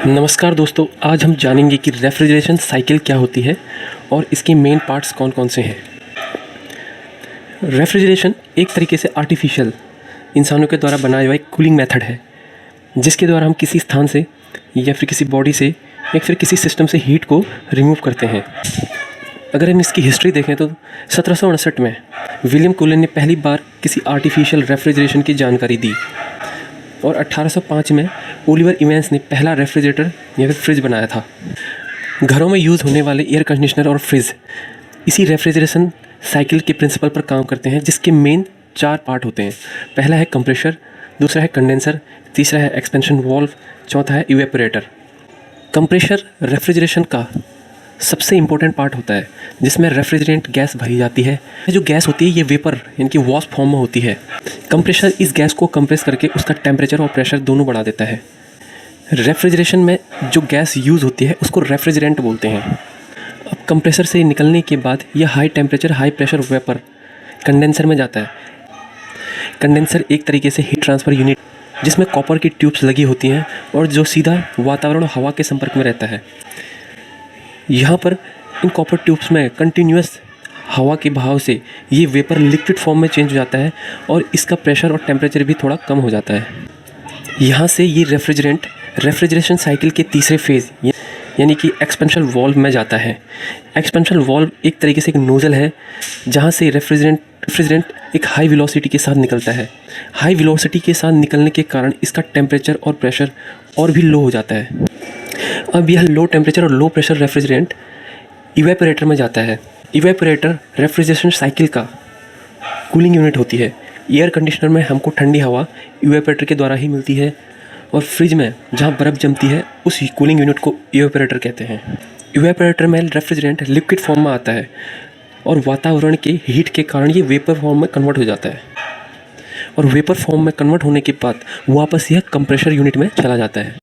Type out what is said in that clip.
नमस्कार दोस्तों, आज हम जानेंगे कि रेफ्रिजरेशन साइकिल क्या होती है और इसके मेन पार्ट्स कौन कौन से हैं। रेफ्रिजरेशन एक तरीके से आर्टिफिशियल इंसानों के द्वारा बनाया हुआ एक कूलिंग मेथड है, जिसके द्वारा हम किसी स्थान से या फिर किसी बॉडी से या फिर किसी सिस्टम से हीट को रिमूव करते हैं। अगर हम इसकी हिस्ट्री देखें तो 1759 में विलियम कूलन ने पहली बार किसी आर्टिफिशियल रेफ्रिजरेशन की जानकारी दी और 1805 में ओलिवर इवेंस ने पहला रेफ्रिजरेटर या फिर फ्रिज बनाया था। घरों में यूज़ होने वाले एयर कंडीशनर और फ्रिज इसी रेफ्रिजरेशन साइकिल के प्रिंसिपल पर काम करते हैं, जिसके मेन 4 पार्ट होते हैं। पहला है कंप्रेशर, दूसरा है कंडेंसर, तीसरा है एक्सपेंशन वाल्व, चौथा है इवेपोरेटर। कंप्रेशर रेफ्रिजरेशन का सबसे इम्पोर्टेंट पार्ट होता है, जिसमें रेफ्रिजरेंट गैस भरी जाती है। जो गैस होती है ये वेपर यानी कि वाष्प फॉर्म में होती है। कंप्रेशर इस गैस को कंप्रेस करके उसका टेम्परेचर और प्रेशर दोनों बढ़ा देता है। रेफ्रिजरेशन में जो गैस यूज़ होती है उसको रेफ्रिजरेंट बोलते हैं। अब कंप्रेसर से निकलने के बाद यह high temperature high pressure vapour condenser में जाता है। कंडेंसर एक तरीके से हीट ट्रांसफ़र यूनिट जिसमें कॉपर की ट्यूब्स लगी होती हैं और जो सीधा वातावरण और हवा के संपर्क में रहता है। यहाँ पर इन कॉपर ट्यूब्स में कंटिन्यूस हवा के बहाव से ये वेपर लिक्विड फॉर्म में चेंज हो जाता है और इसका प्रेशर और टेम्परेचर भी थोड़ा कम हो जाता है। यहाँ से ये रेफ्रिजरेशन साइकिल के तीसरे फेज़ यानी कि एक्सपेंशन वाल्व में जाता है। एक्सपेंशन वाल्व एक तरीके से एक नोज़ल है जहाँ से रेफ्रिजरेंट एक हाई वेलोसिटी के साथ निकलता है। हाई वेलोसिटी के साथ निकलने के कारण इसका टेम्परेचर और प्रेशर और भी लो हो जाता है। अब यह लो टेम्परेचर और लो प्रेशर रेफ्रिजरेंट इवेपोरेटर में जाता है। इवेपोरेटर रेफ्रिजरेशन साइकिल का कूलिंग यूनिट होती है। एयर कंडीशनर में हमको ठंडी हवा इवेपोरेटर के द्वारा ही मिलती है और फ्रिज में जहाँ बर्फ़ जमती है उस कूलिंग यूनिट को इवेपोरेटर कहते हैं। इवेपोरेटर में रेफ्रिजरेंट लिक्विड फॉर्म में आता है और वातावरण के हीट के कारण ये वेपर फॉर्म में कन्वर्ट हो जाता है और वेपर फॉर्म में कन्वर्ट होने के बाद वापस यह कंप्रेशर यूनिट में चला जाता है।